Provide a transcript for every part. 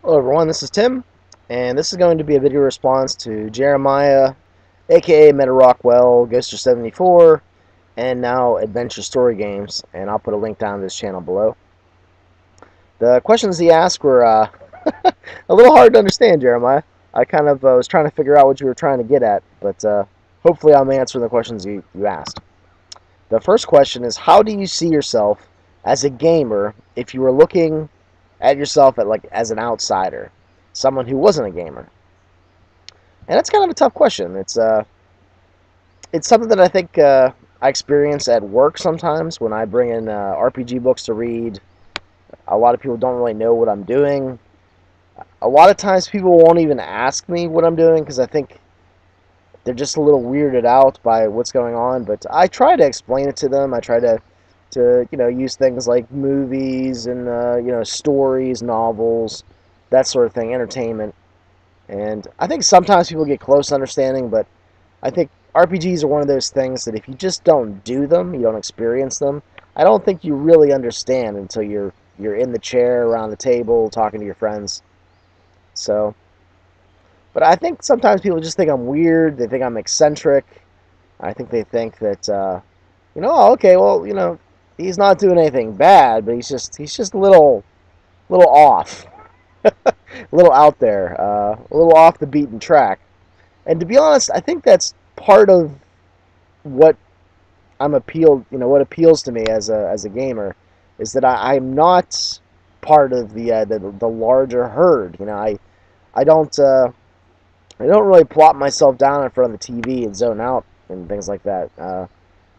Hello everyone, this is Tim, and this is going to be a video response to Jeremiah, aka Meta Rockwell, Ghoster74, and now Adventure Story Games, and I'll put a link down to this channel below. The questions he asked were a little hard to understand, Jeremiah. I kind of was trying to figure out what you were trying to get at, but hopefully I'm answering the questions you asked. The first question is, how do you see yourself as a gamer if you were looking at yourself as an outsider, someone who wasn't a gamer? And that's kind of a tough question. It's something that I think I experience at work sometimes when I bring in RPG books to read. A lot of people don't really know what I'm doing. A lot of times people won't even ask me what I'm doing because I think they're just a little weirded out by what's going on. But I try to explain it to them. I try to use things like movies and stories, novels, that sort of thing, entertainment. And I think sometimes people get close to understanding, but I think RPGs are one of those things that if you just don't do them, you don't experience them, I don't think you really understand until you're in the chair around the table talking to your friends. So, but I think sometimes people just think I'm weird. They think I'm eccentric. I think they think that oh, okay, well, he's not doing anything bad, but he's just a little off, a little out there, a little off the beaten track. And to be honest, I think that's part of what what appeals to me as a gamer, is that I'm not part of the larger herd. I I don't really plop myself down in front of the TV and zone out and things like that.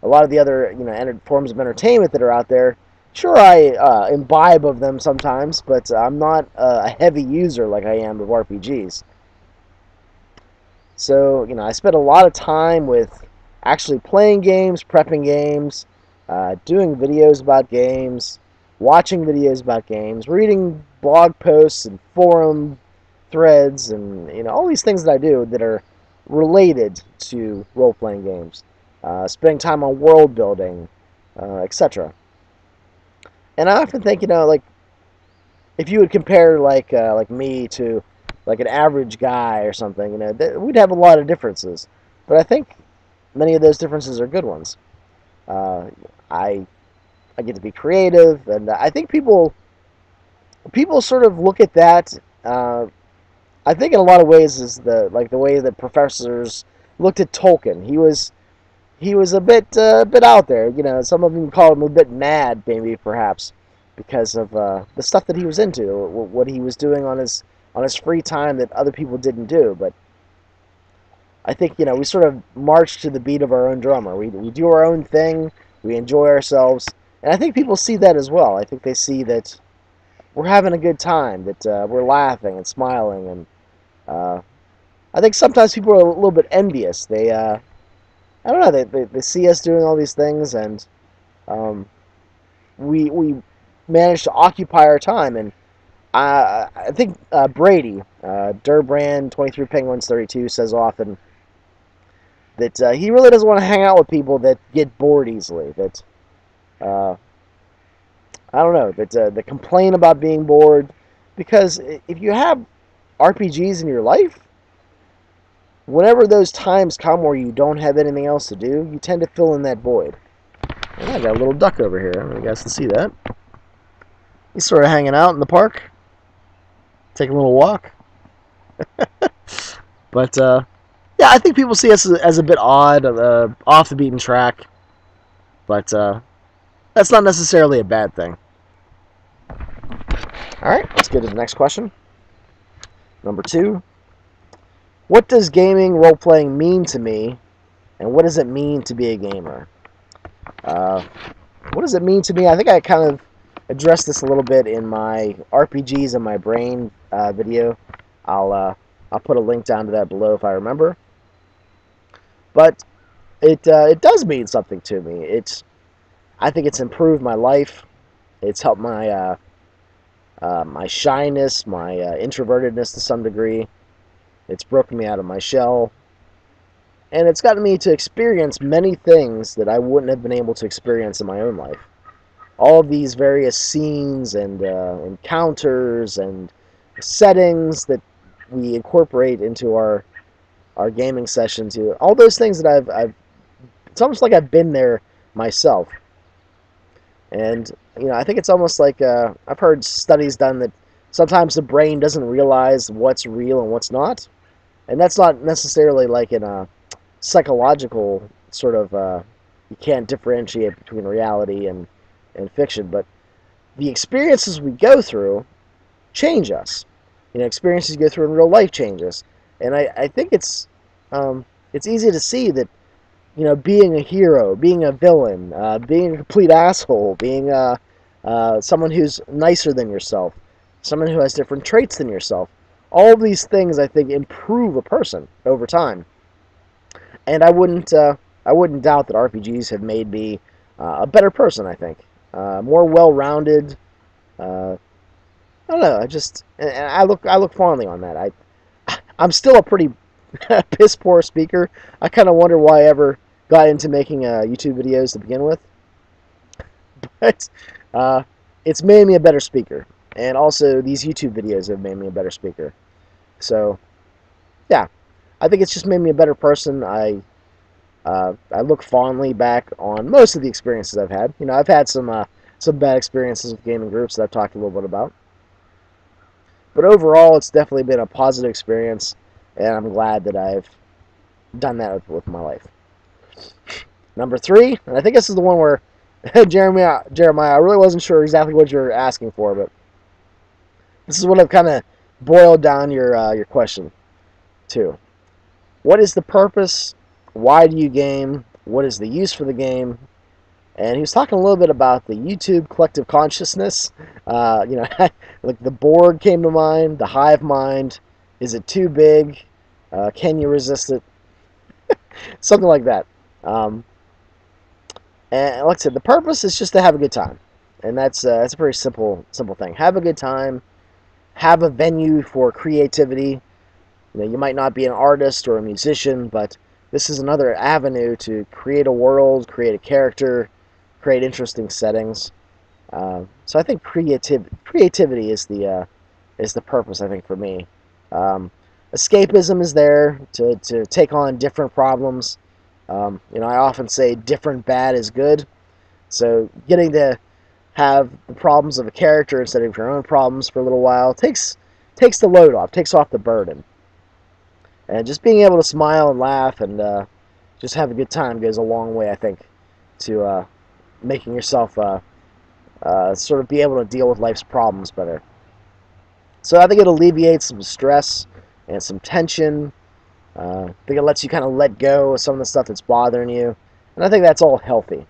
A lot of the other forms of entertainment that are out there, sure, I imbibe of them sometimes, but I'm not a heavy user like I am of RPGs. So, I spend a lot of time with actually playing games, prepping games, doing videos about games, watching videos about games, reading blog posts and forum threads, and all these things that I do that are related to role-playing games. Spending time on world building, etc. And I often think, like, if you would compare like me to like an average guy or something, we'd have a lot of differences. But I think many of those differences are good ones. Uh, I I get to be creative, and I think people sort of look at that. I think in a lot of ways is the way that professors looked at Tolkien. He was a bit out there. Some of them call him a bit mad, maybe perhaps, because of the stuff that he was into, what he was doing on his free time that other people didn't do. But I think we sort of march to the beat of our own drummer. We do our own thing. We enjoy ourselves, and I think people see that as well. I think they see that we're having a good time, that we're laughing and smiling, and uh, I think sometimes people are a little bit envious. I don't know. They see us doing all these things, and um, we manage to occupy our time. And I think Brady, Durbrand 23 Penguins 32, says often that he really doesn't want to hang out with people that get bored easily. That uh, I don't know, that complain about being bored, because if you have RPGs in your life, whenever those times come where you don't have anything else to do, you tend to fill in that void. And I got a little duck over here. I don't know if you guys can see that. He's sort of hanging out in the park, taking a little walk. But yeah, I think people see us as a bit odd, off the beaten track. But that's not necessarily a bad thing. All right, let's get to the next question. Number 2. What does gaming role-playing mean to me, and what does it mean to be a gamer? Uh, what does it mean to me? I think I kind of addressed this a little bit in my RPGs in my brain video. I'll put a link down to that below if I remember. But it does mean something to me. I think it's improved my life. It's helped my shyness, my introvertedness to some degree. It's broken me out of my shell. And it's gotten me to experience many things that I wouldn't have been able to experience in my own life. All of these various scenes and encounters and settings that we incorporate into our gaming sessions. All those things that I've it's almost like I've been there myself. And I think it's almost like I've heard studies done that sometimes the brain doesn't realize what's real and what's not, and that's not necessarily like in a psychological sort of you can't differentiate between reality and fiction, but the experiences we go through change us. Experiences you go through in real life change us, and I think it's easy to see that being a hero, being a villain, being a complete asshole, being someone who's nicer than yourself, someone who has different traits than yourself. All of these things, I think, improve a person over time. And I wouldn't doubt that RPGs have made me a better person. I think more well-rounded. I don't know. And I look fondly on that. I'm still a pretty piss poor speaker. I kind of wonder why I ever got into making YouTube videos to begin with. But it's made me a better speaker, and also these YouTube videos have made me a better speaker. So yeah, I think it's just made me a better person. I look fondly back on most of the experiences I've had. I've had some bad experiences with gaming groups that I've talked a little bit about, but overall, it's definitely been a positive experience, and I'm glad that I've done that with my life. Number 3, and I think this is the one where Jeremiah, I really wasn't sure exactly what you're asking for, but this is what I've kind of boiled down your question to. What is the purpose? Why do you game? What is the use for the game? And he was talking a little bit about the YouTube collective consciousness. Like the Borg came to mind, the Hivemind. Is it too big? Can you resist it? Something like that. And like I said, the purpose is just to have a good time, and that's a pretty simple thing. Have a good time. Have a venue for creativity. You might not be an artist or a musician, but this is another avenue to create a world, create a character, create interesting settings. So I think creativity is the purpose. I think for me, escapism is there to take on different problems. I often say different bad is good. So getting to have the problems of a character instead of your own problems for a little while takes the load off, takes off the burden. And just being able to smile and laugh and just have a good time goes a long way, I think, to making yourself sort of be able to deal with life's problems better. So I think it alleviates some stress and some tension. I think it lets you kind of let go of some of the stuff that's bothering you. And I think that's all healthy.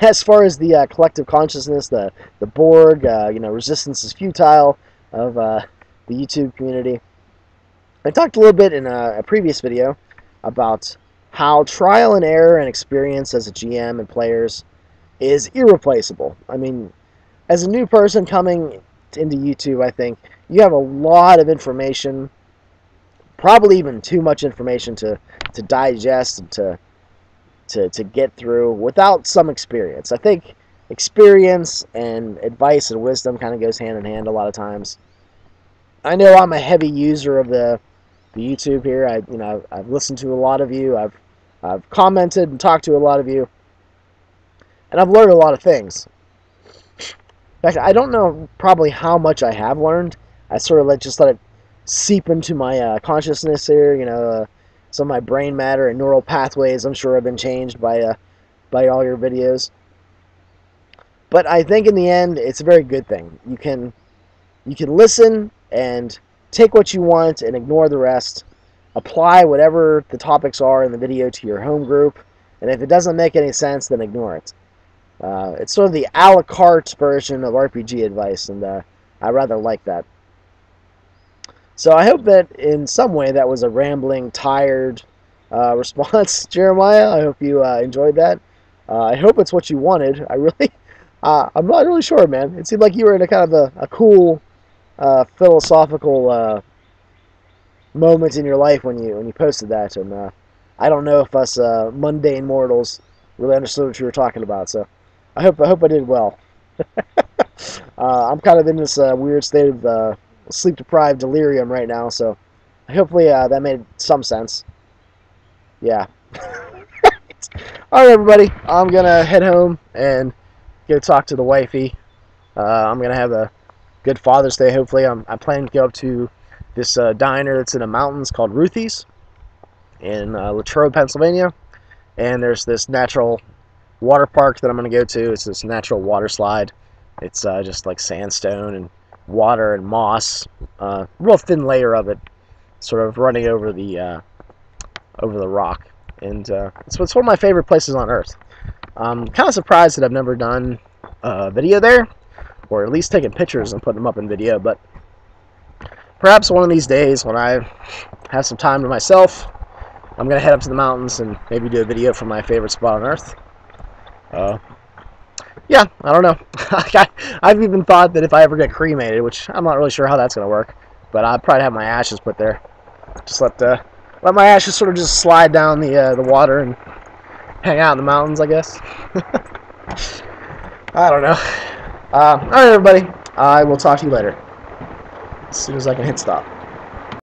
As far as the collective consciousness, the Borg, resistance is futile of the YouTube community. I talked a little bit in a previous video about how trial and error and experience as a GM and players is irreplaceable. I mean, as a new person coming into YouTube, I think you have a lot of information, probably even too much information to digest and to get through without some experience. I think experience and advice and wisdom kind of goes hand in hand a lot of times. I know I'm a heavy user of the YouTube here. I've listened to a lot of you. I've commented and talked to a lot of you, and I've learned a lot of things. In fact, I don't know probably how much I have learned. I sort of just let it seep into my consciousness here. Some of my brain matter and neural pathways, I'm sure, have been changed by all your videos. But I think in the end, it's a very good thing. You can listen and take what you want and ignore the rest. Apply whatever the topics are in the video to your home group, and if it doesn't make any sense, then ignore it. It's sort of the a la carte version of RPG advice, and I rather like that. So I hope that in some way that was a rambling, tired response, Jeremiah. I hope you enjoyed that. I hope it's what you wanted. I'm not really sure, man. It seemed like you were in a kind of a cool philosophical moment in your life when you posted that, and I don't know if us mundane mortals really understood what you were talking about. So I hope I did well. I'm kind of in this weird state of sleep-deprived delirium right now, so hopefully that made some sense. Yeah. Alright, everybody. I'm going to head home and go talk to the wifey. I'm going to have a good Father's Day, hopefully. I'm planning to go up to this diner that's in the mountains called Ruthie's in Latrobe, Pennsylvania. And there's this natural water park that I'm going to go to. It's this natural water slide. It's just like sandstone and water and moss. Real thin layer of it sort of running over the rock. And it's one of my favorite places on Earth. I'm kind of surprised that I've never done a video there, or at least taken pictures and putting them up in video, but perhaps one of these days when I have some time to myself, I'm going to head up to the mountains and maybe do a video from my favorite spot on Earth. Yeah, I don't know. I've even thought that if I ever get cremated, which I'm not really sure how that's going to work, but I'd probably have my ashes put there. Just let my ashes sort of just slide down the water and hang out in the mountains, I guess. I don't know. Alright, everybody. I will talk to you later. As soon as I can hit stop.